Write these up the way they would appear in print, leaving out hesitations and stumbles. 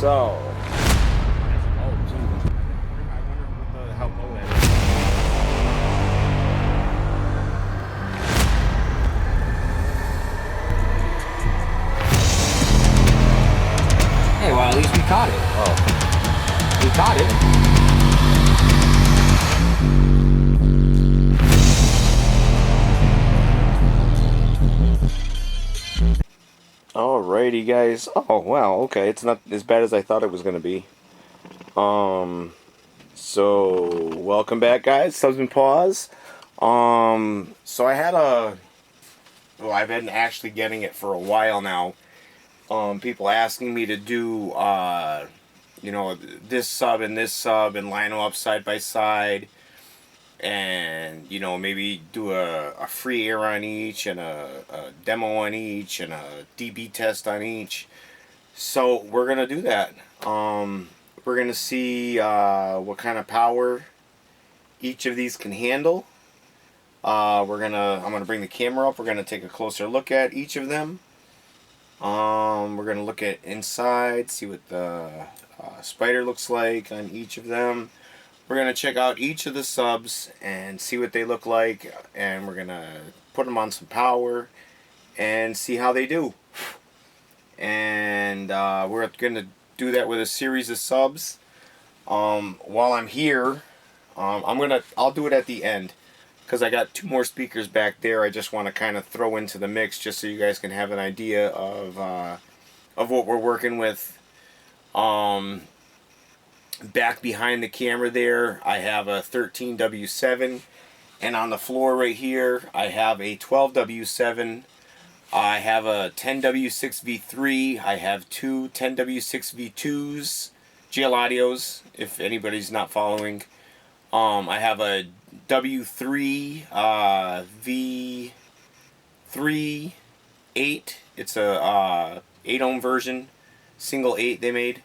So. Hey, well, at least we caught it. Oh. We caught it. Alrighty, guys. Oh, wow, okay. It's not as bad as I thought it was going to be. So, welcome back, guys. Subs and Pause. So I had a... Well, I've been actually getting it for a while now. People asking me to do, you know, this sub and line them up side by side. And, you know, maybe do a free air on each and a demo on each and a DB test on each. So we're going to do that. We're going to see what kind of power each of these can handle. I'm going to bring the camera up. We're going to take a closer look at each of them. We're going to look at inside, see what the spider looks like on each of them. We're going to check out each of the subs and see what they look like, and we're going to put them on some power and see how they do. And we're going to do that with a series of subs. While I'm here, I'll do it at the end because I got two more speakers back there. I just want to kind of throw into the mix just so you guys can have an idea of what we're working with. Back behind the camera there, I have a 13W7, and on the floor right here, I have a 12W7. I have a 10W6V3. I have two 10W6V2s, GL Audios, if anybody's not following. I have a W3 V3 8. It's a 8 ohm version, single 8 they made.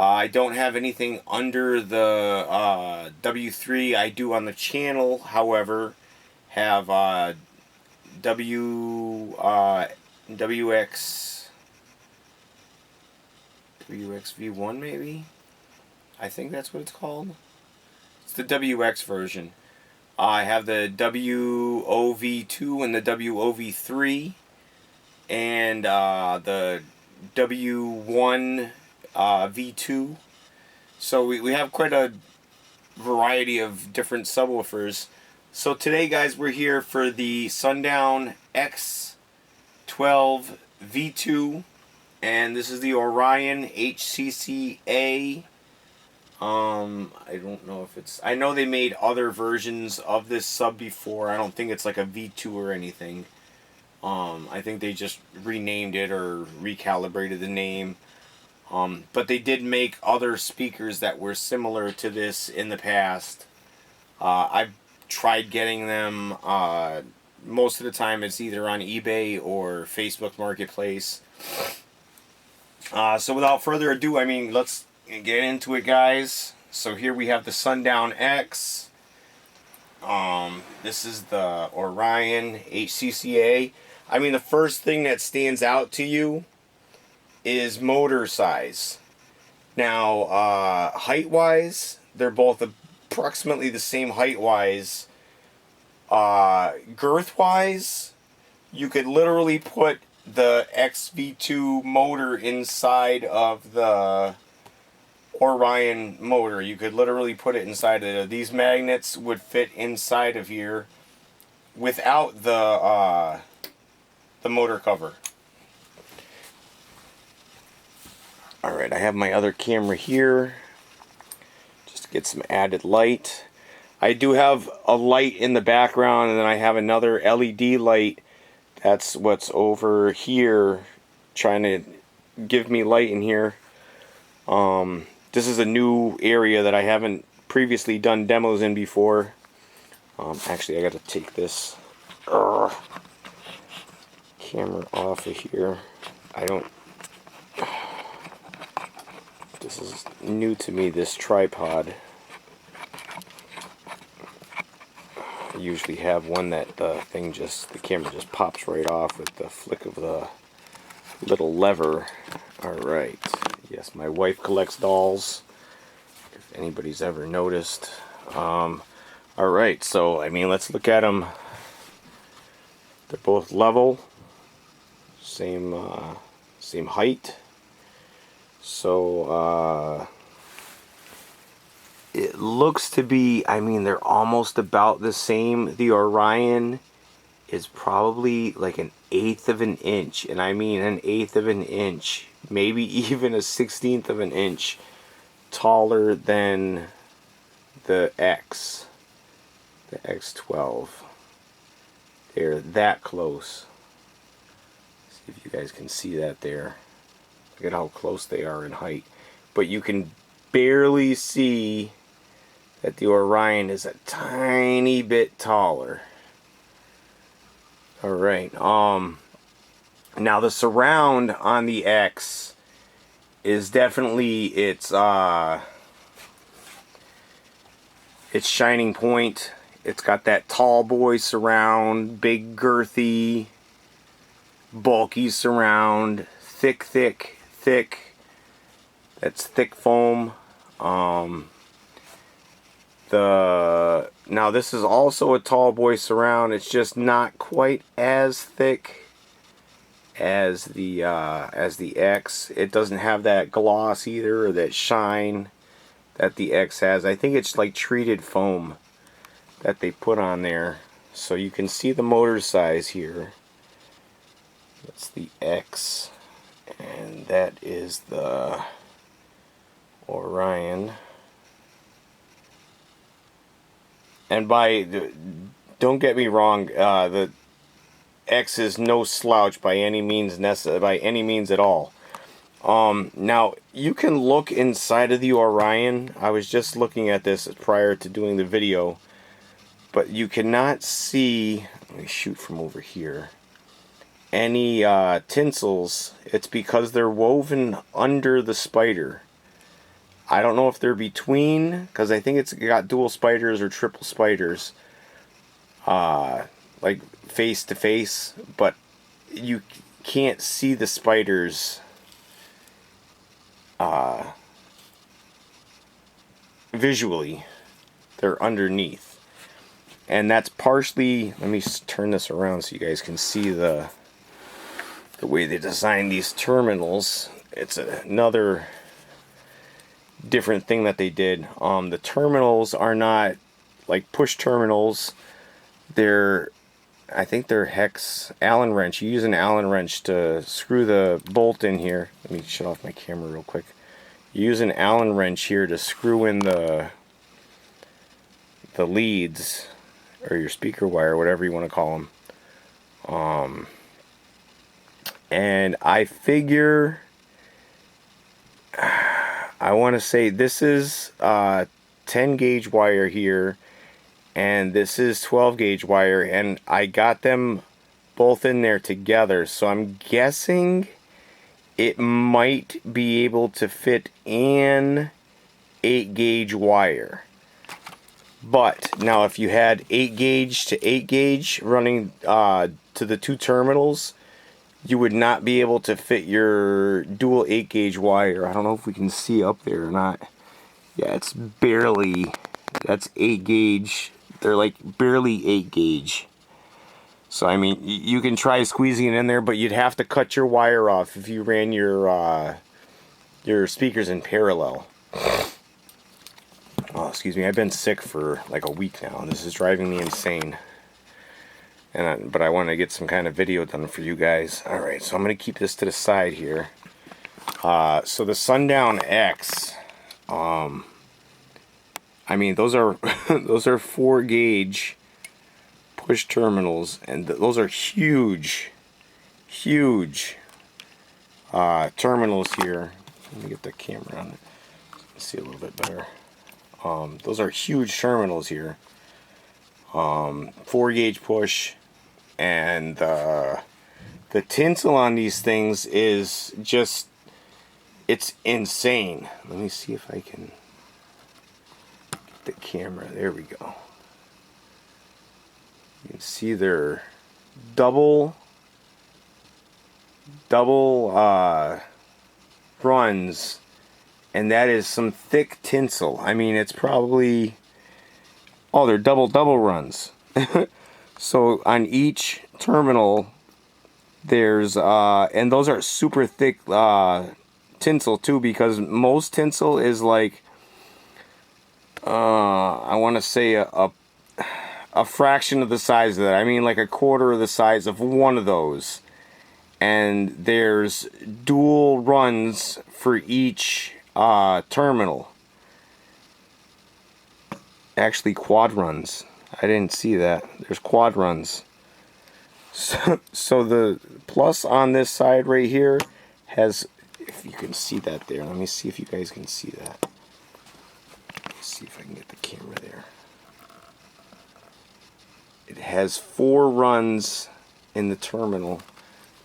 I don't have anything under the W3 I do on the channel, however, have WXV1 maybe? I think that's what it's called. It's the WX version. I have the WOV2 and the WOV3 and the W1 V2. So we have quite a variety of different subwoofers. So today, guys, we're here for the Sundown X-12 V2, and this is the Orion HCCA. I don't know if it's... I know they made other versions of this sub before. I don't think it's like a V2 or anything. I think they just renamed it or recalibrated the name. But they did make other speakers that were similar to this in the past. I've tried getting them. Most of the time it's either on eBay or Facebook Marketplace. So without further ado, I mean, let's get into it, guys. So here we have the Sundown X. This is the Orion HCCA. I mean, the first thing that stands out to you is motor size. Now, height-wise, they're both approximately the same height-wise. Girth-wise, you could literally put the XV2 motor inside of the Orion motor. You could literally put it inside of it. These magnets would fit inside of here without the motor cover. Alright, I have my other camera here just to get some added light. I do have a light in the background, and then I have another LED light. That's what's over here trying to give me light in here. This is a new area that I haven't previously done demos in before. Actually, I got to take this camera off of here. This is new to me, this tripod. I usually have one that the camera just pops right off with the flick of the little lever. Alright, Yes, my wife collects dolls, if anybody's ever noticed. Alright, so, I mean, let's look at them. They're both level. Same height. So, it looks to be, I mean, they're almost about the same. The Orion is probably like 1/8 of an inch, and I mean 1/8 of an inch, maybe even 1/16 of an inch taller than the X-12. They're that close. See if you guys can see that there. Look at how close they are in height. But you can barely see that the Orion is a tiny bit taller. Alright, now the surround on the X is definitely its shining point. It's got that tall boy surround, big girthy, bulky surround, thick. That's thick foam. Now this is also a tall boy surround. It's just not quite as thick as the X. It doesn't have that gloss either, or that shine that the X has. I think it's like treated foam that they put on there. So you can see the motor size here. That's the X, and that is the Orion. And don't get me wrong, the X is no slouch by any means at all. Now you can look inside of the Orion. I was just looking at this prior to doing the video, but you cannot see. Let me shoot from over here. Any tinsels. It's because they're woven under the spider. I don't know if they're between, because I think it's got dual spiders or triple spiders, like face to face, but you can't see the spiders visually. They're underneath, and that's partially. Let me turn this around so you guys can see the way they design these terminals. It's another different thing that they did. The terminals are not like push terminals. I think they're hex Allen wrench. You use an Allen wrench to screw the bolt in here. Let me shut off my camera real quick. You use an Allen wrench here to screw in the leads, or your speaker wire, whatever you want to call them. And I figure, I want to say this is 10 gauge wire here, and this is 12 gauge wire, and I got them both in there together, so I'm guessing it might be able to fit in 8 gauge wire. But now if you had 8 gauge to 8 gauge running to the two terminals, you would not be able to fit your dual 8 gauge wire. I don't know if we can see up there or not. Yeah, it's barely, that's 8 gauge. They're like barely 8 gauge. So I mean, you can try squeezing it in there, but you'd have to cut your wire off if you ran your speakers in parallel. Oh, excuse me, I've been sick for like a week now, and this is driving me insane. But I want to get some kind of video done for you guys. Alright, so I'm going to keep this to the side here. So the Sundown X, I mean, those are those are 4 gauge push terminals, and those are huge terminals here. Let me get the camera on it. See a little bit better. Those are huge terminals here. 4 gauge push, and the tinsel on these things is just, it's insane. Let me see if I can get the camera. There we go. You can see they're double runs, and that is some thick tinsel. I mean, it's probably, oh, they're double runs. So on each terminal, there's and those are super thick tinsel too, because most tinsel is like I want to say a fraction of the size of that. I mean, like a quarter of the size of one of those. And there's dual runs for each terminal. Actually, quad runs. I didn't see that. There's quad runs. So the plus on this side right here has, if you can see that there. Let me see if you guys can see that. Let's see if I can get the camera there. It has 4 runs in the terminal.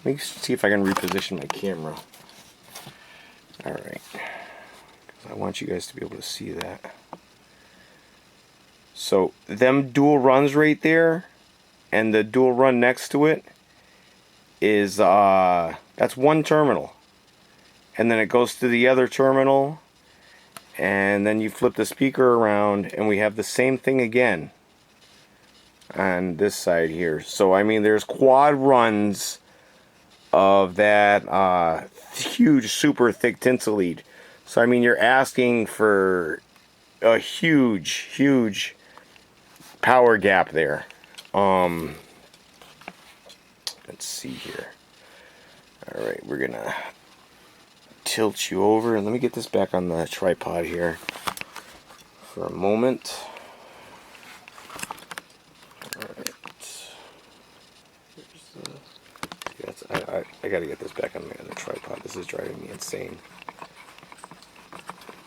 Let me see if I can reposition my camera. Alright. I want you guys to be able to see that. So, them dual runs right there, and the dual run next to it, is, that's one terminal. And then it goes to the other terminal, and then you flip the speaker around, and we have the same thing again on this side here. So, I mean, there's quad runs of that huge, super thick tinsel lead. So, I mean, you're asking for a huge power gap there. Let's see here. Alright, we're gonna tilt you over, and let me get this back on the tripod here for a moment. Alright. I gotta get this back on the tripod. This is driving me insane.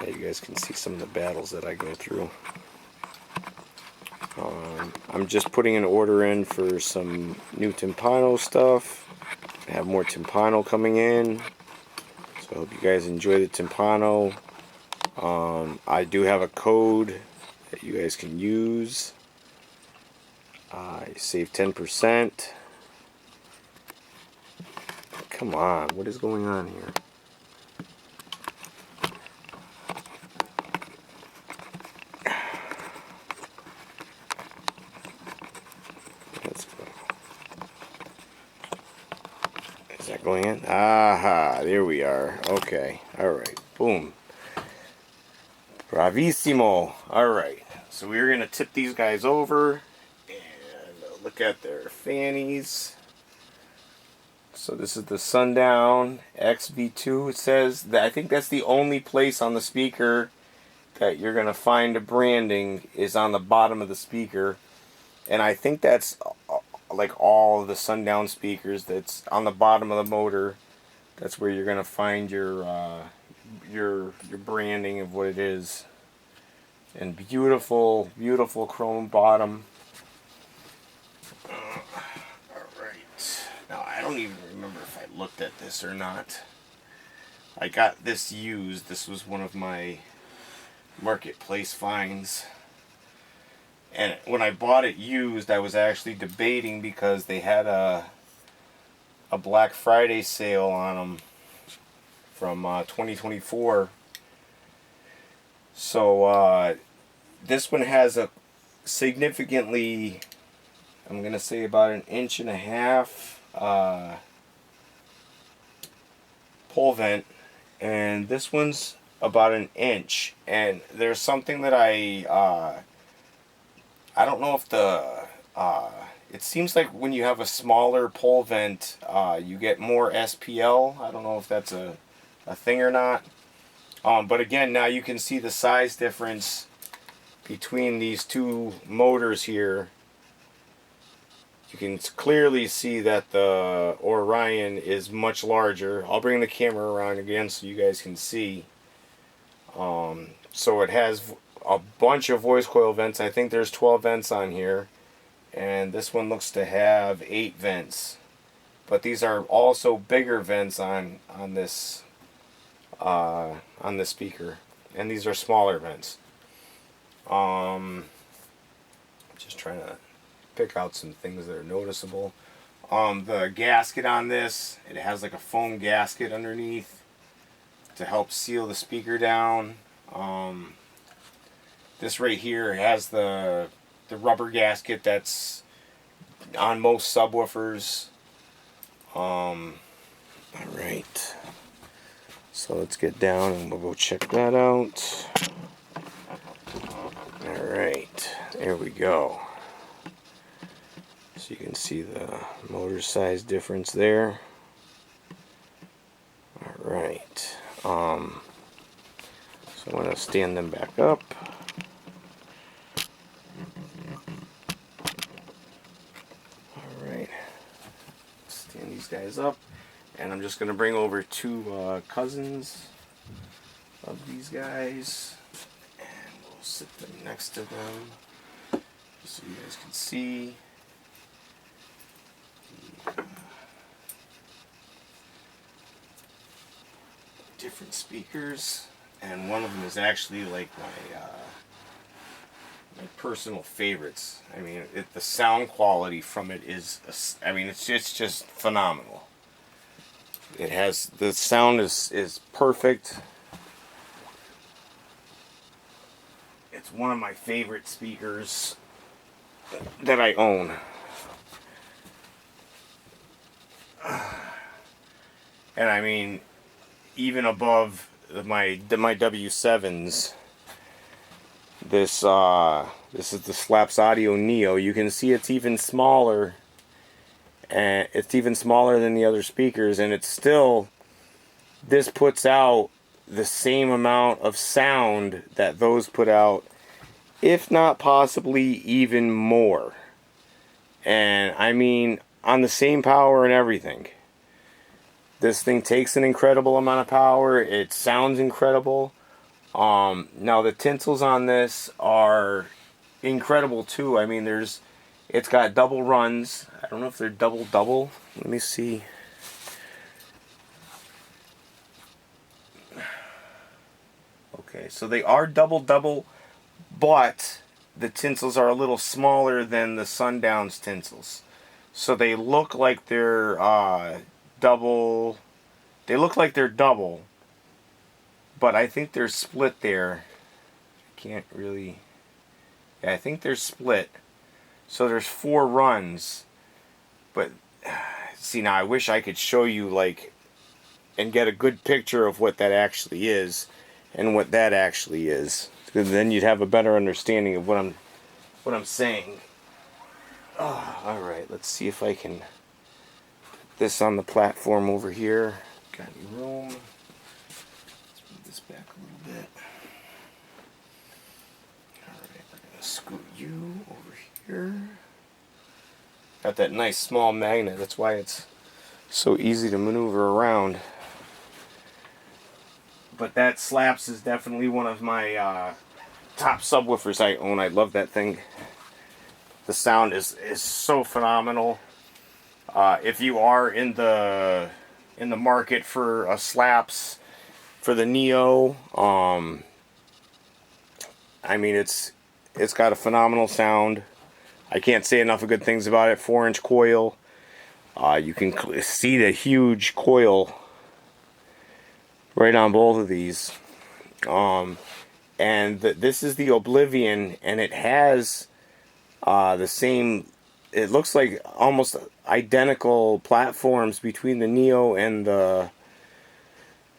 Yeah, you guys can see some of the battles that I go through. I'm just putting an order in for some new timpano stuff. I have more timpano coming in, so I hope you guys enjoy the timpano. I do have a code that you guys can use. You save 10%. Come on, what is going on here? Let's go. Is that going in? Aha, there we are. Okay, alright, boom. Bravissimo. Alright, so we're going to tip these guys over and look at their fannies. So this is the Sundown XV2. It says that, I think that's the only place on the speaker that you're going to find a branding is on the bottom of the speaker. And I think that's like all of the Sundown speakers, that's on the bottom of the motor. That's where you're going to find your branding of what it is. And beautiful chrome bottom. Now, I don't even remember if I looked at this or not. I got this used. This was one of my marketplace finds. And when I bought it used, I was actually debating because they had a Black Friday sale on them from 2024. So this one has a significantly, I'm going to say about 1.5 inch pole vent, and this one's about 1 inch. And there's something that I don't know if it seems like when you have a smaller pole vent, you get more SPL. I don't know if that's a thing or not. But again, now you can see the size difference between these two motors here. You can clearly see that the Orion is much larger. I'll bring the camera around again so you guys can see. So it has a bunch of voice coil vents. I think there's 12 vents on here. And this one looks to have 8 vents. But these are also bigger vents on this speaker. And these are smaller vents. Just trying to pick out some things that are noticeable. The gasket on this, it has like a foam gasket underneath. to help seal the speaker down. This right here has the rubber gasket that's on most subwoofers. Alright, so let's get down and we'll go check that out. Alright, there we go. So you can see the motor size difference there. Alright, so I'm going to stand them back up. Alright, stand these guys up, and I'm just going to bring over two cousins of these guys, and we'll sit them next to them just so you guys can see. Different speakers, and one of them is actually like my personal favorites. I mean, the sound quality from it is, I mean, it's just phenomenal. It has, the sound is perfect. It's one of my favorite speakers that I own. And I mean, even above my W7s, this is the Slaps Audio Neo. You can see it's even smaller, and it's even smaller than the other speakers, and it's still, this puts out the same amount of sound that those put out, if not possibly even more. And I mean, on the same power and everything. This thing takes an incredible amount of power. It sounds incredible. Now the tinsels on this are incredible too. I mean, it's got double runs. I don't know if they're double. Let me see. Okay, so they are double, but the tinsels are a little smaller than the Sundown's tinsels. So they look like they're double. They look like they're double, but I think they're split there. I can't really. Yeah, I think they're split. So there's 4 runs. But see, now I wish I could show you like and get a good picture of what that actually is and what that actually is. Because then you'd have a better understanding of what I'm saying. Oh, all right, let's see if I can put this on the platform over here. Got any room? Let's move this back a little bit. Alright, we're going to scoot you over here. Got that nice small magnet, that's why it's so easy to maneuver around. But that Slaps is definitely one of my top subwoofers I own. I love that thing. The sound is so phenomenal. If you are in the market for a Slaps for the Neo, I mean, it's got a phenomenal sound. I can't say enough of good things about it. 4-inch coil. You can see the huge coil right on both of these. And this is the Oblivion, and it has the same, it looks like almost identical platforms between the Neo and the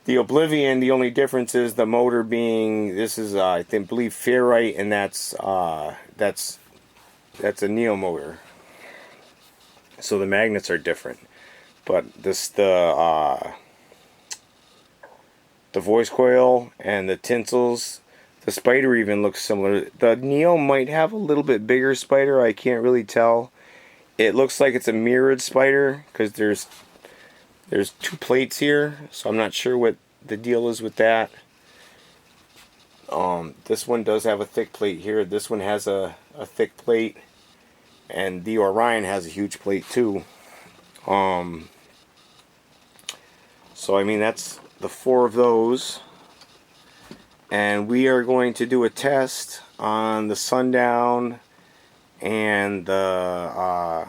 Oblivion. The only difference is the motor being, this is I believe ferrite, and that's a Neo motor. So the magnets are different, but the voice coil and the tinsels, the spider even looks similar. The Neo might have a little bit bigger spider. I can't really tell. It looks like it's a mirrored spider because there's 2 plates here, so I'm not sure what the deal is with that. This one does have a thick plate here. This one has a thick plate, and the Orion has a huge plate too. So I mean, that's the 4 of those, and we are going to do a test on the Sundown and the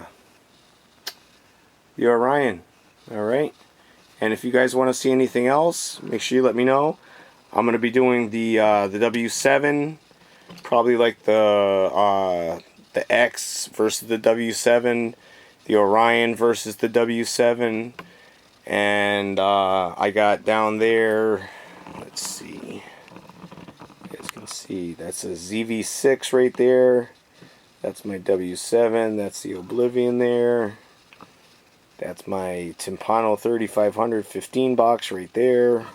Orion. All right, And if you guys want to see anything else, make sure you let me know. I'm going to be doing the W7, probably like the X versus the W7, the Orion versus the W7, and I got down there, let's see, you guys can see, that's a ZV6 right there, that's my W7, that's the Oblivion there, that's my Timpano 3500 15 box right there,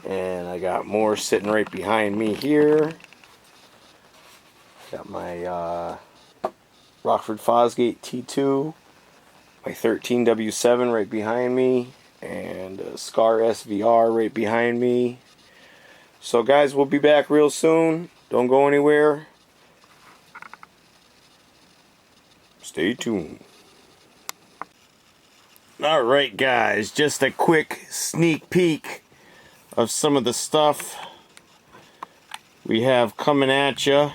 and I got more sitting right behind me here. Got my Rockford Fosgate T2, my 13W7 right behind me, and a Scar SVR right behind me. So guys, we'll be back real soon. Don't go anywhere. Stay tuned. Alright guys, just a quick sneak peek of some of the stuff we have coming at you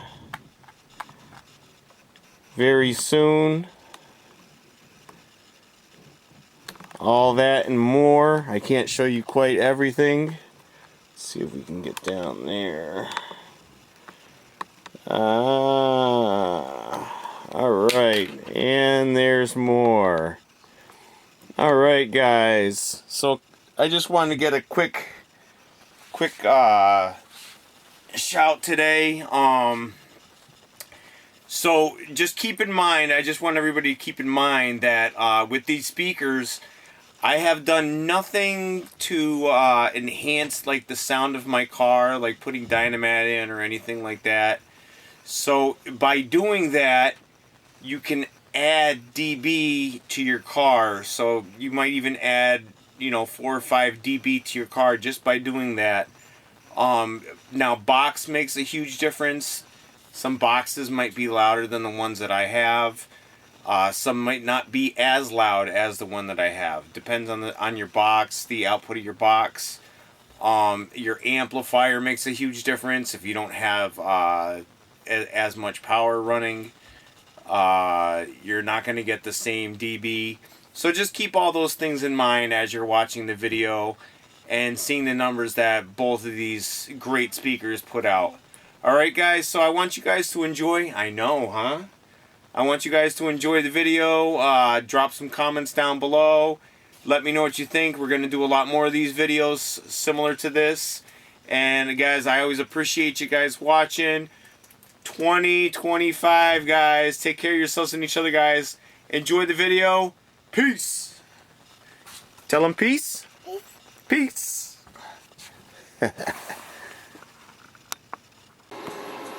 very soon. All that and more. I can't show you quite everything. Let's see if we can get down there. Alright, and there's more. Alright guys, so I just wanted to get a quick shout today. So just keep in mind, I just want everybody to keep in mind that with these speakers, I have done nothing to enhance like the sound of my car, like putting Dynamat in or anything like that. So by doing that, you can add dB to your car. So you might even add, 4 or 5 dB to your car just by doing that. Now box makes a huge difference. Some boxes might be louder than the ones that I have. Some might not be as loud as the one that I have. Depends on your box, the output of your box. Your amplifier makes a huge difference. If you don't have as much power running, you're not going to get the same dB. So just keep all those things in mind as you're watching the video and seeing the numbers that both of these great speakers put out. Alright guys, so I want you guys to enjoy. I know, huh? I want you guys to enjoy the video. Drop some comments down below. Let me know what you think. We're going to do a lot more of these videos similar to this. And guys, I always appreciate you guys watching. 2025 guys. Take care of yourselves and each other, guys. Enjoy the video. Peace. Tell them peace. Peace.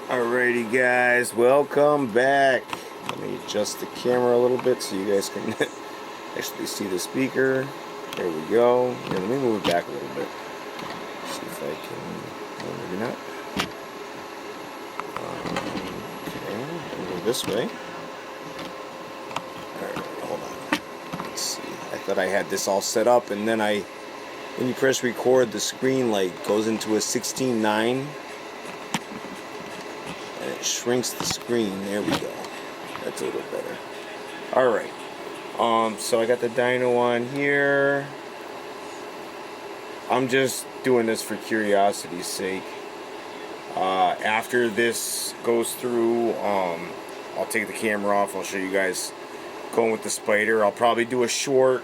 Alrighty guys, welcome back. Let me adjust the camera a little bit so you guys can actually see the speaker. There we go. Here, let me move it back a little bit. See if I can, oh, maybe not. Okay, I'll go this way. Alright, hold on. Let's see. I thought I had this all set up, and then when you press record, the screen like goes into a 16:9. It shrinks the screen. There we go. That's a little better. Alright. So I got the dyno on here. I'm just doing this for curiosity's sake. After this goes through, I'll take the camera off. I'll show you guys going with the spider. I'll probably do a short.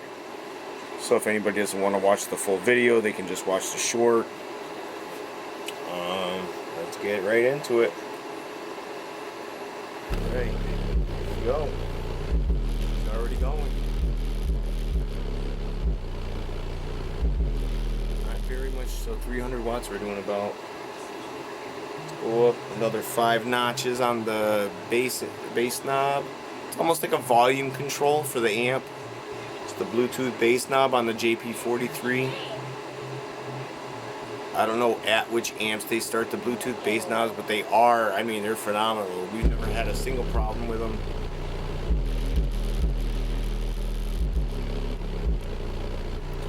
So if anybody doesn't want to watch the full video, they can just watch the short. Let's get right into it. Alright, here we go. It's already going. Not very much, so 300 watts we're doing about. Let's go up another 5 notches on the bass knob. It's almost like a volume control for the amp. It's the Bluetooth bass knob on the JP43. I don't know at which amps they start the Bluetooth bass knobs, but they are, I mean, they're phenomenal. We've never had a single problem with them.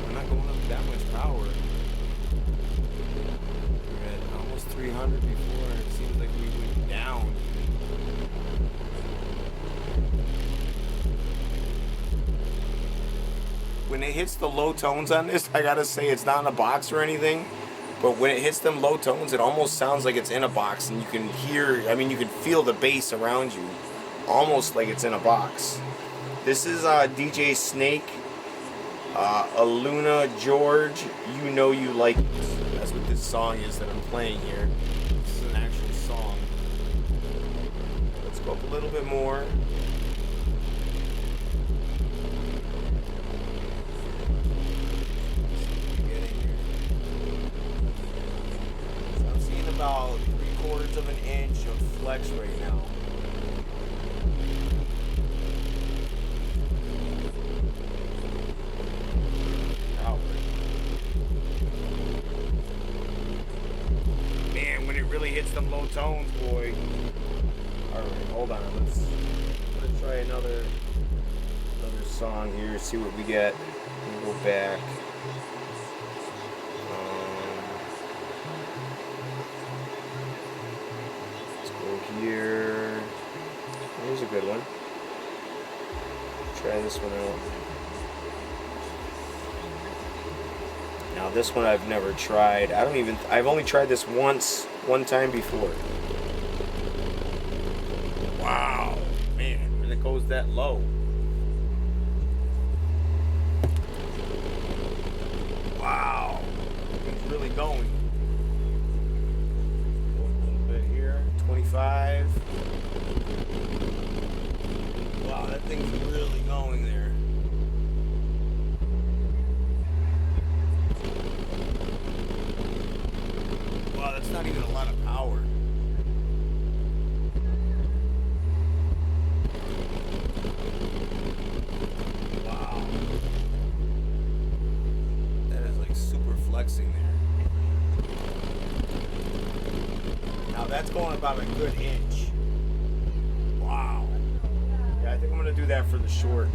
We're not going up that much power. We had almost 300 before, and it seems like we went down. When they hits the low tones on this, I gotta say it's not in a box or anything, but when it hits them low tones, it almost sounds like it's in a box, and you can hear, I mean, you can feel the bass around you, almost like it's in a box. This is DJ Snake, Aluna George, You Know You Like It. That's what this song is that I'm playing here. This is an actual song. Let's go up a little bit more. So I'm seeing about 3/4 of an inch of flex right now. Man, when it really hits them low tones, boy. Alright, hold on. Let's try another song here, see what we get. We'll go back. Let's go here. Here's a good one. Try this one out. Now this one I've never tried. I've only tried this one time before. Wow, man, when it goes that low. Wow, it's really going. A little bit here, 25. Wow, that thing's really going there. Wow, that's not even a lot of power. Wow. That is like super flexing there. Now that's going about a good inch. Wow. Yeah, I think I'm gonna do that for the short.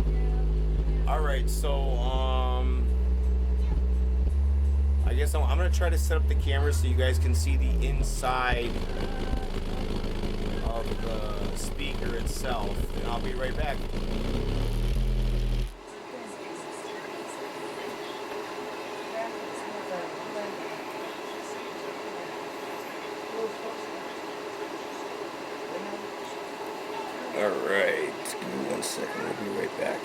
Alright, so I guess I'm going to try to set up the camera so you guys can see the inside of the speaker itself, and I'll be right back. Alright, give me 1 second, I'll be right back.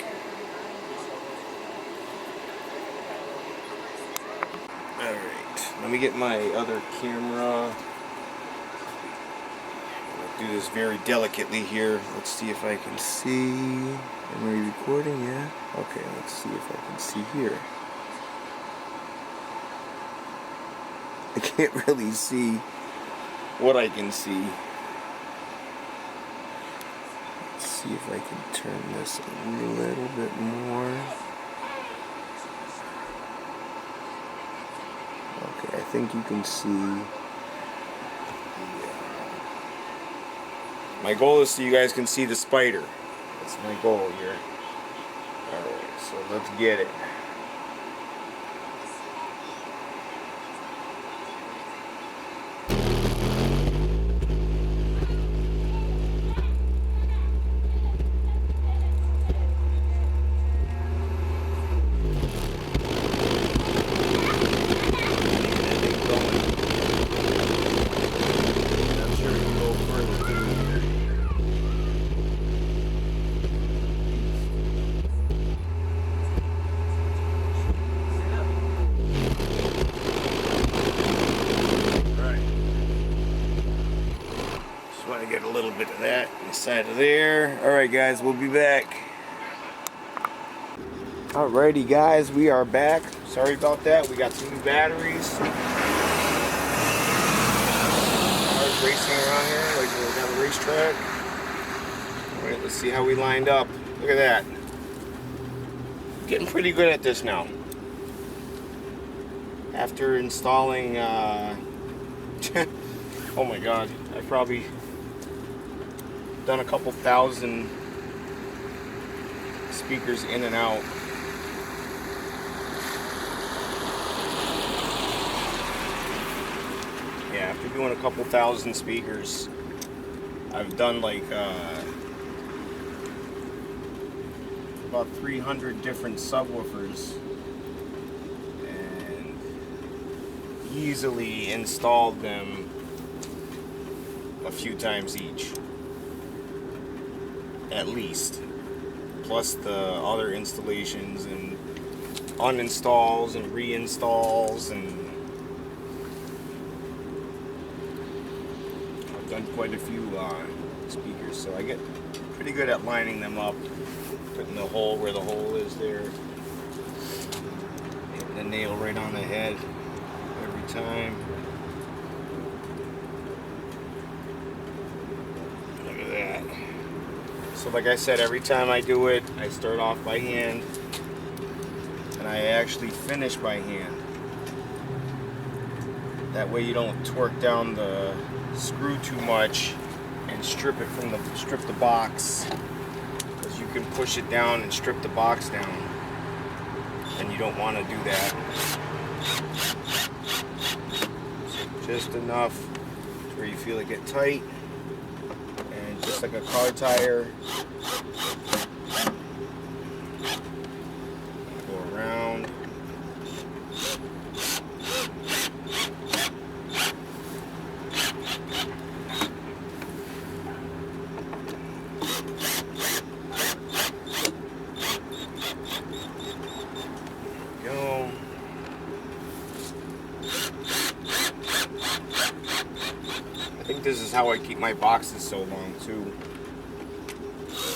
Alright, let me get my other camera. I'll do this very delicately here. Let's see if I can see. Am I recording? Yeah? Okay, let's see if I can see here. I can't really see what I can see. Let's see if I can turn this a little bit more. Okay, I think you can see. My goal is so you guys can see the spider. That's my goal here. Alright, so let's get it. Get a little bit of that inside of there. Alright guys, we'll be back. Alrighty guys, we are back. Sorry about that. We got some new batteries. Cars racing around here like we're down the racetrack. Alright, let's see how we lined up. Look at that. Getting pretty good at this now. After installing oh my god, I probably done a couple thousand speakers in and out. Yeah, after doing a couple thousand speakers, I've done like about 300 different subwoofers easily installed them a few times each, at least, plus the other installations and uninstalls and reinstalls, and I've done quite a few speakers, so I get pretty good at lining them up, putting the hole where the hole is there, hitting the nail right on the head every time. Look at that. So like I said, every time I do it, I start off by hand, and I actually finish by hand. That way you don't torque down the screw too much and strip the box, because you can push it down and strip the box down, and you don't want to do that. So just enough where you feel it get tight, and just like a car tire, go around. Go. I think this is how I keep my boxes so long too.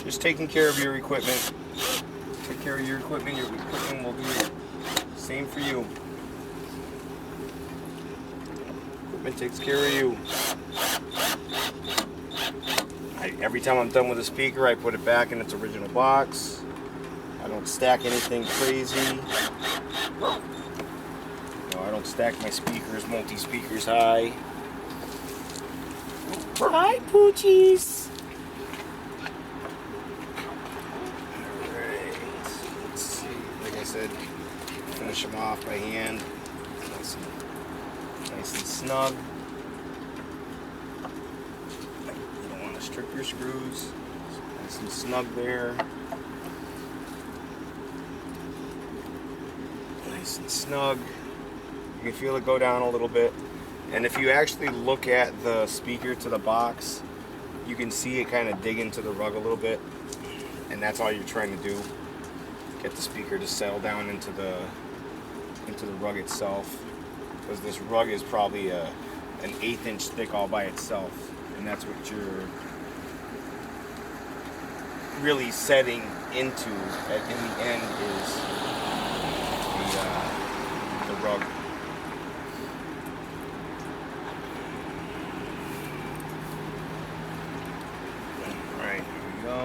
Just taking care of your equipment. Take care of your equipment will do the same for you. Equipment takes care of you. Every time I'm done with a speaker, I put it back in its original box. I don't stack anything crazy. No, I don't stack my speakers, multi-speakers high. Hi, Poochies! Alright, let's see. Like I said, finish them off by hand. Nice and snug. You don't want to strip your screws. Nice and snug there. Nice and snug. You can feel it go down a little bit. And if you actually look at the speaker to the box, you can see it kind of dig into the rug a little bit. And that's all you're trying to do. Get the speaker to settle down into the rug itself. Because this rug is probably an 1/8 inch thick all by itself. And that's what you're really setting into in the end is the rug. Alright, here we go.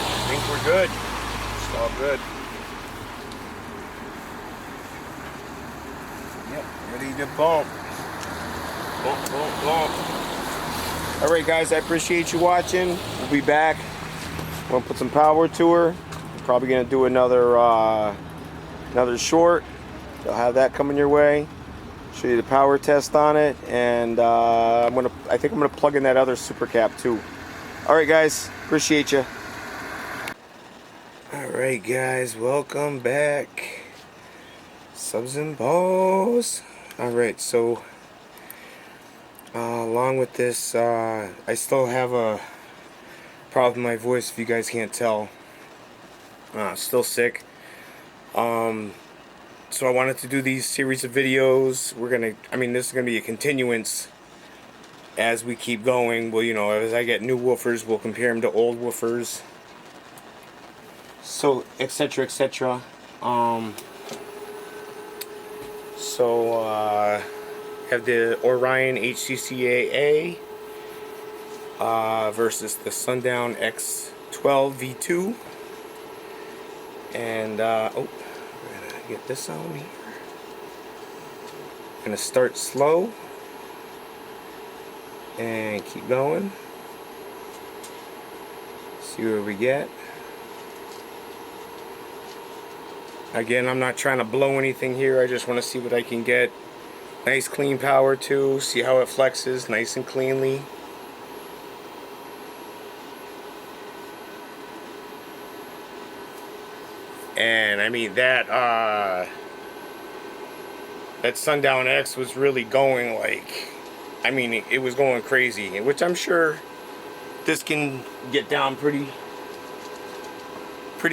I think we're good. It's all good. Yep, ready to bump. Bump, bump, bump. Alright guys, I appreciate you watching. We'll be back. I'm going to put some power to her. I'm probably going to do another short. You'll have that coming your way. Show you the power test on it. And I think I'm going to plug in that other super cap too. Alright guys, appreciate you. Alright guys, welcome back. Subs and balls. Alright, so along with this, I still have a problem with my voice, if you guys can't tell. Still sick. So I wanted to do these series of videos. This is gonna be a continuance as we keep going. Well, you know, as I get new woofers, we'll compare them to old woofers. So, etc., etc. Have the Orion HCCA versus the Sundown X-12 V2. And, we're gonna get this on here. Gonna start slow and keep going. See where we get. Again, I'm not trying to blow anything here. I just want to see what I can get Nice clean power too. See how it flexes nice and cleanly. And I mean that Sundown X was really going like, I mean it was going crazy, which I'm sure this can get down pretty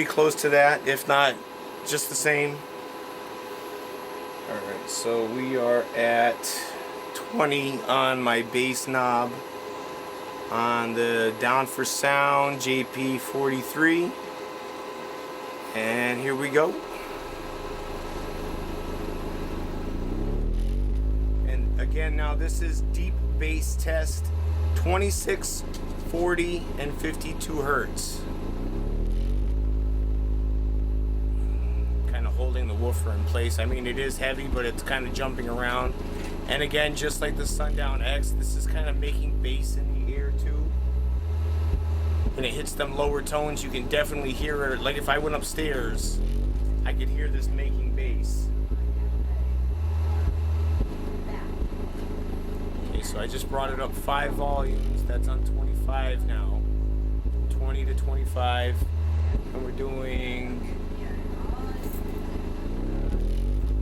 close to that, if not just the same. Alright, so we are at 20 on my bass knob on the Down for Sound JP43. And here we go. And again, now this is deep bass test, 26, 40, and 52 hertz. Kind of holding the woofer in place. I mean, it is heavy, but it's kind of jumping around. And again, just like the Sundown X, this is kind of making bass in the air too. When it hits them lower tones, you can definitely hear it. Like if I went upstairs, I could hear this making bass. Okay, so I just brought it up 5 volumes. That's on 25 now. 20 to 25. And we're doing...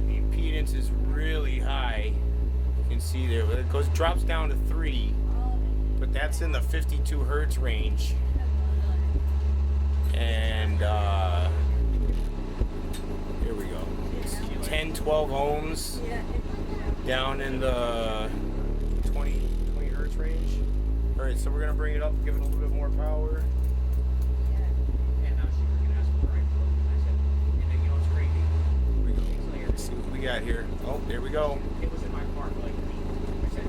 The impedance is really high. You can see there. It drops down to 3. But that's in the 52 hertz range. And here we go. It's 10, 12 ohms down in the 20 hertz range. All right, so we're gonna bring it up, give it a little bit more power. And now she's gonna ask for the right foot. I said, and then you know what's crazy? Here we go. Let's see what we got here. Oh, there we go. It was in my car for like a week. I said,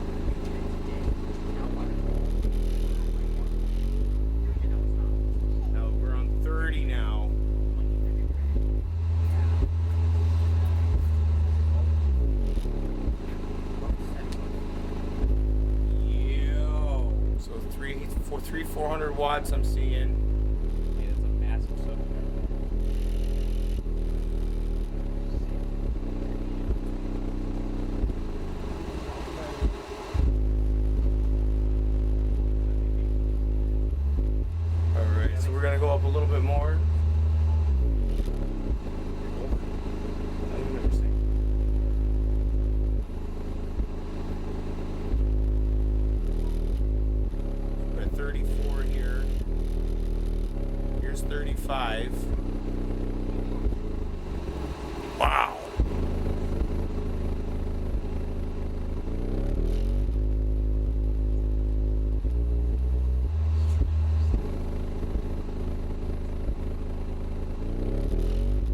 we're on 30 now. Yo, so 400 watts I'm seeing. Yeah, it's a massive subwoofer. Alright, so we're gonna go up a little bit more. We're at 34 here. Here's 35. Wow.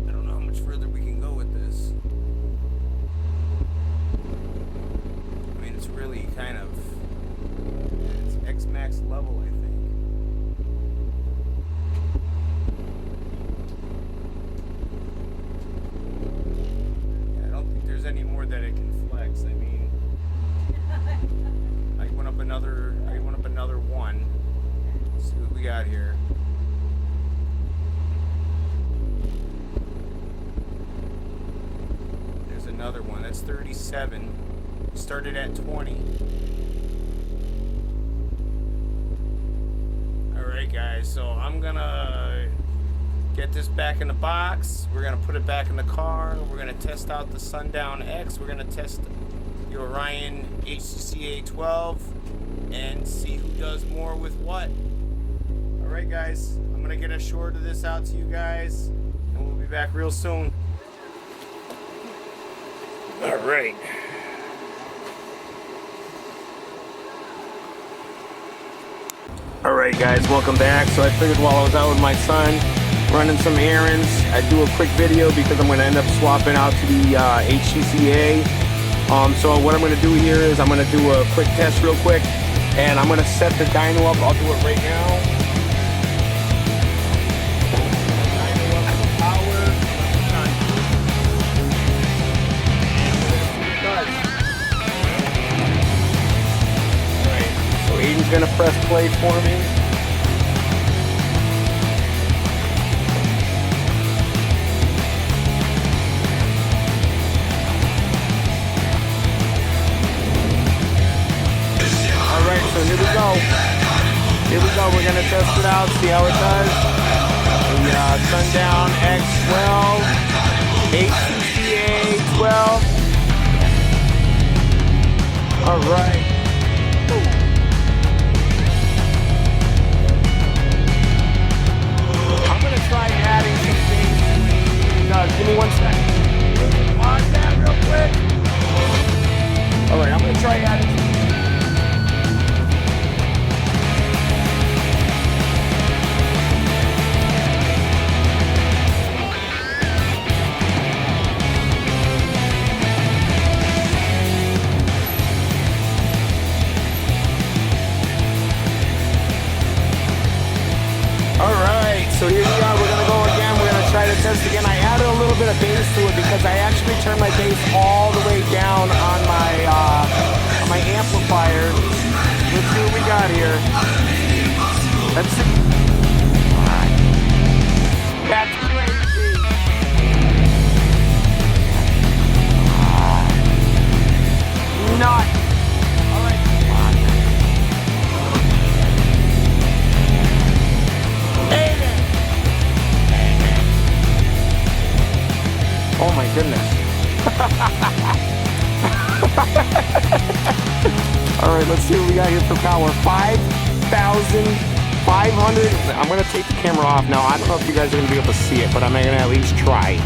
I don't know how much further we can go with this. I mean, it's really kind of, it's X-Max level, I think. Yeah, I don't think there's any more that it can flex. I mean, I went up another one. Let's see what we got here. There's another one. That's 37. Started at 20. Alright guys, so I'm gonna get this back in the box. We're gonna put it back in the car. We're gonna test out the Sundown X. We're gonna test the Orion HCCA 12 and see who does more with what. Alright guys, I'm gonna get a short of this out to you guys, and we'll be back real soon. Alright. Alright guys, welcome back. So I figured while I was out with my son running some errands, I'd do a quick video because I'm going to end up swapping out to the HCCA. So what I'm going to do here is I'm going to do a quick test real quick, and I'm going to set the dyno up. I'll do it right now. Dyno up for power. Alright, so Aiden's going to press play for me. Here we go. We're gonna test it out, see how it does. The Sundown X-12, HCCA 12. All right. I'm gonna try adding some things. Give me 1 second. Pause that real quick. All right, I'm gonna try adding some. So here we are, we're gonna go again, we're gonna try to test again. I added a little bit of bass to it because I actually turned my bass all the way down on my amplifier. Let's see what we got here. Let's see. That's crazy. Nuts. Oh my goodness. Alright, let's see what we got here for power. 5,500. I'm going to take the camera off now. I don't know if you guys are going to be able to see it, but I'm going to at least try.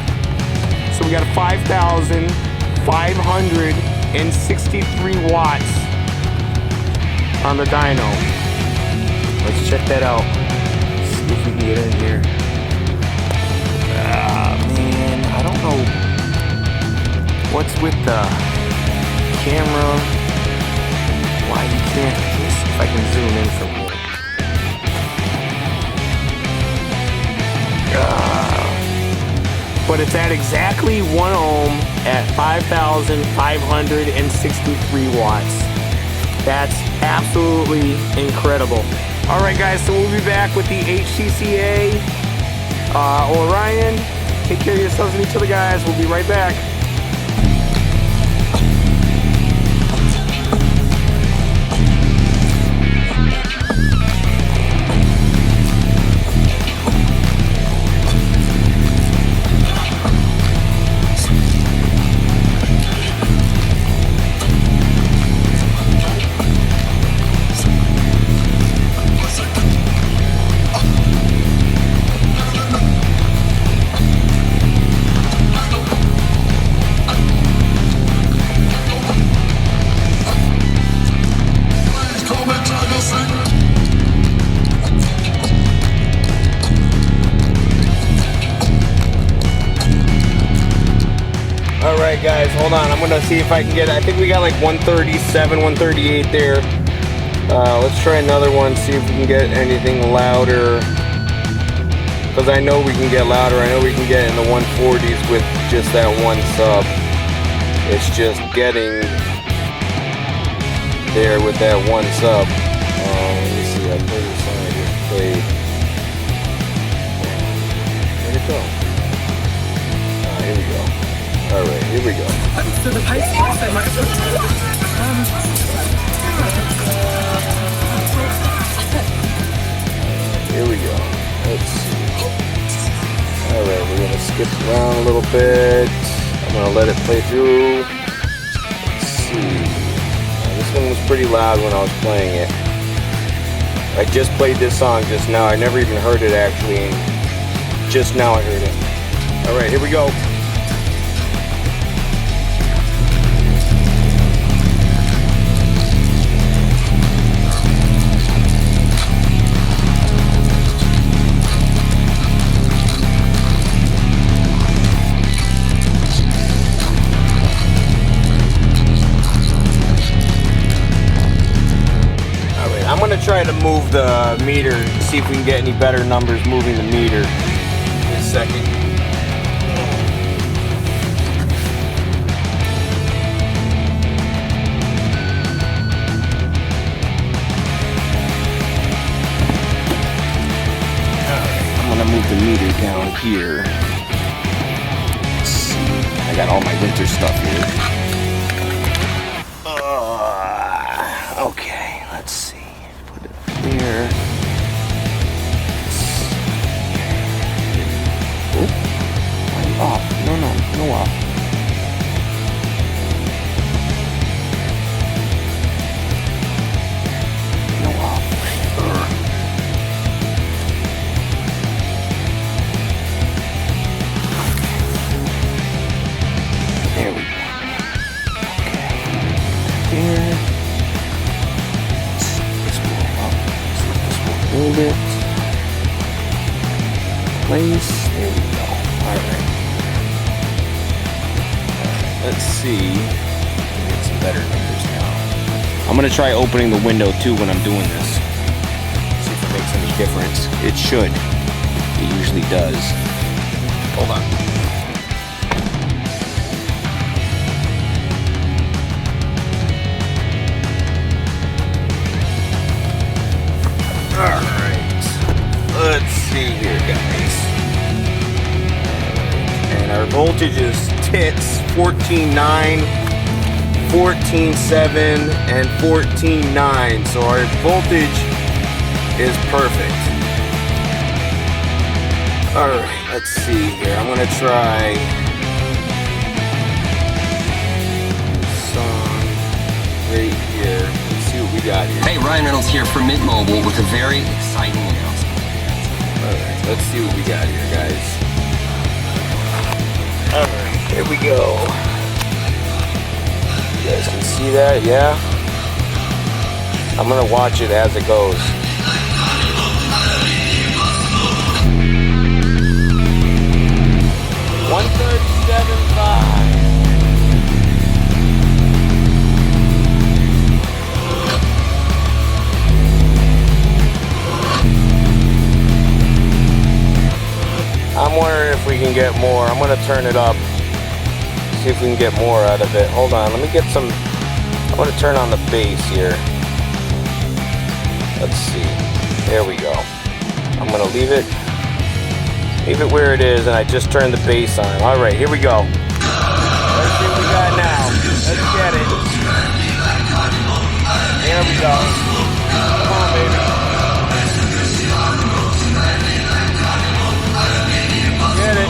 So we got 5,563 watts on the dyno. Let's check that out. See if we can get in here. I don't know what's with the camera, why you can't. Let me see if I can zoom in from here. But it's at exactly 1 ohm at 5,563 watts. That's absolutely incredible. Alright guys, so we'll be back with the HCCA Orion. Take care of yourselves and each other, guys. We'll be right back. Alright guys, hold on, I'm gonna see if I can get, I think we got like 137, 138 there. Let's try another one, see if we can get anything louder. Because I know we can get louder, I know we can get in the 140s with just that one sub. It's just getting there with that one sub. Let me see, I played this song I just played. Where'd it go? Here we go. Alright, here we go. So the pace is so much. Here we go. Let's see. Alright, we're gonna skip around a little bit. I'm gonna let it play through. Let's see. This one was pretty loud when I was playing it. I just played this song just now. I never even heard it actually, and just now I heard it. Alright, here we go. I'm going to try to move the meter, see if we can get any better numbers moving the meter in a second. Alright, I'm going to move the meter down here. Let's see. I got all my winter stuff here. Okay, let's see. Put better numbers now. I'm gonna try opening the window too when I'm doing this. See if it makes any difference. It should. It usually does. Hold on. Alright. Let's see here, guys. And our voltage is tits 14.9, 14.7, and 14.9. So our voltage is perfect. Alright, let's see here. I'm gonna try song right here. Let's see what we got here. Hey, Ryan Reynolds here from Mint Mobile with a very exciting announcement. Alright, let's see what we got here, guys. Alright, here we go. You guys can see that, yeah? I'm gonna watch it as it goes. I'm wondering if we can get more. I'm gonna turn it up, see if we can get more out of it. Hold on, let me get some. I want to turn on the bass here. Let's see. There we go. I'm gonna leave it where it is, and I just turned the bass on. All right, here we go. Let's see what we got now. Let's get it. There we go. Come on, baby. Get it.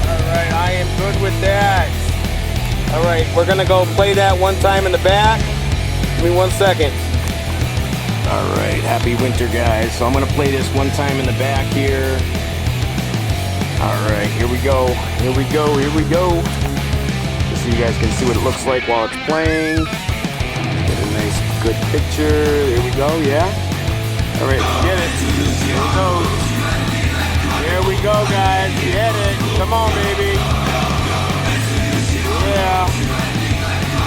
Alright, I am good with that. Alright, we're gonna go play that one time in the back. Give me 1 second. Alright, happy winter, guys. So I'm gonna play this one time in the back here. Alright, here we go. Here we go, here we go. Just so you guys can see what it looks like while it's playing. Get a nice, good picture. Here we go, yeah? Alright, get it. Here it goes. Here we go, guys. Get it. Come on, baby. Yeah.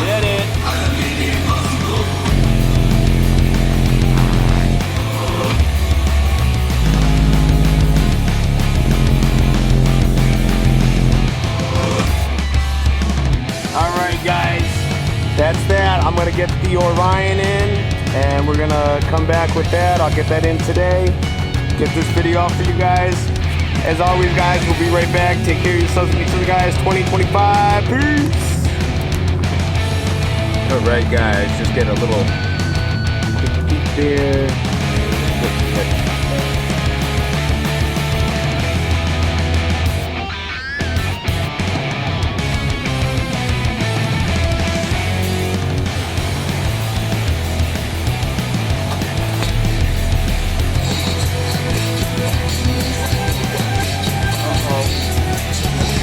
Get it. Alright, guys, that's that. I'm gonna get the Orion in, and we're gonna come back with that. I'll get that in today. Get this video off for you guys. As always, guys, we'll be right back. Take care of yourselves and each other, guys. 2025. Peace. Alright, guys, just get a little peek there.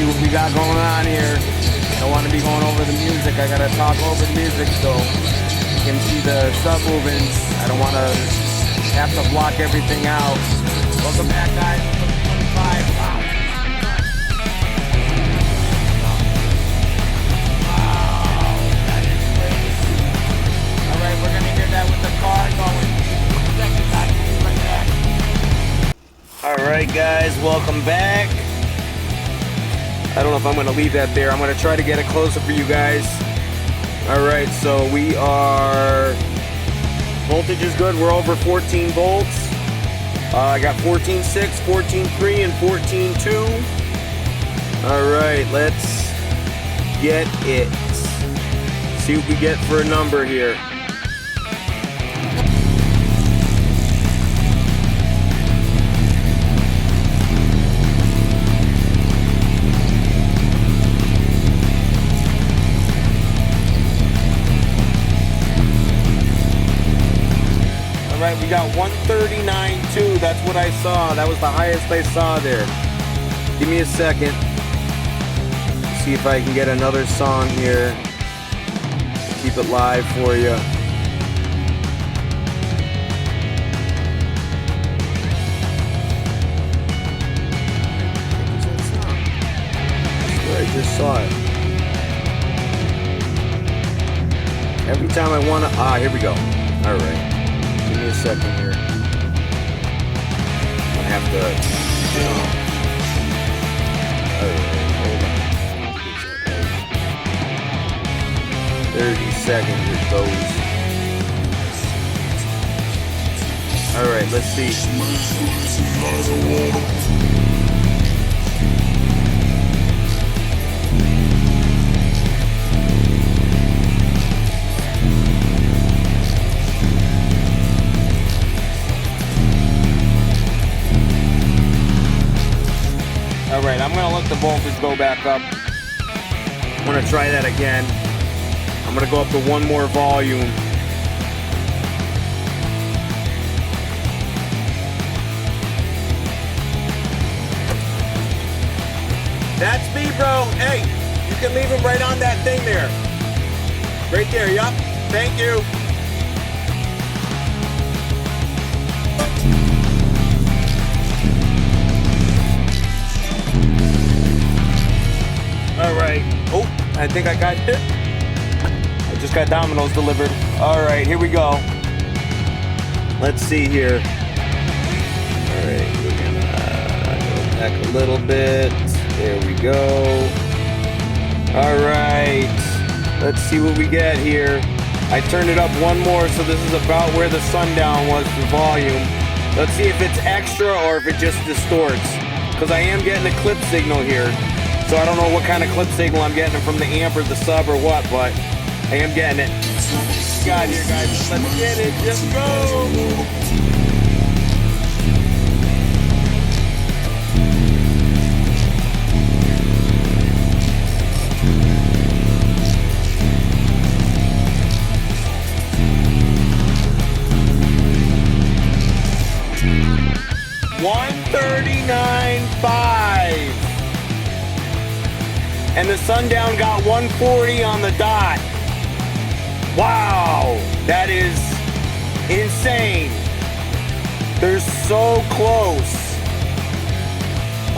What we got going on here. I don't want to be going over the music. I gotta talk over the music so you can see the subwoofers. I don't want to have to block everything out. Welcome back, guys. 25. Wow. Wow, that is great. All right, we're gonna hear that with the car going. Second, guys, right back. All right, guys, welcome back. I don't know if I'm going to leave that there. I'm going to try to get it closer for you guys. Alright, so we are... Voltage is good. We're over 14 volts. I got 14.6, 14.3, and 14.2. Alright, let's get it. See what we get for a number here. Alright, we got 139.2. That's what I saw. That was the highest I saw there. Give me a second. see if I can get another song here. Keep it live for you. I just saw it. Every time I want to... here we go. Alright. Give me a second here. I have to... Alright, hold on. 30 seconds it goes. Alright, let's see. Alright, I'm going to let the voltage go back up. I'm going to try that again. I'm going to go up to one more volume. That's me, bro. Hey, you can leave him right on that thing there. Right there, yup. Thank you. Alright. Oh, I think I got it. I just got Domino's delivered. Alright, here we go. Let's see here. Alright, we're gonna go back a little bit. There we go. Alright. Let's see what we get here. I turned it up one more, so this is about where the Sundown was for volume. Let's see if it's extra or if it just distorts. Because I am getting a clip signal here. So I don't know what kind of clip signal I'm getting from the amp or the sub or what, but I am getting it. Got here, guys. Let's get it. Just go. 139.5. And the Sundown got 140 on the dot. Wow, that is insane. They're so close.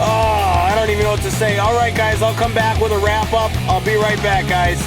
Oh, I don't even know what to say. All right, guys, I'll come back with a wrap up. I'll be right back, guys.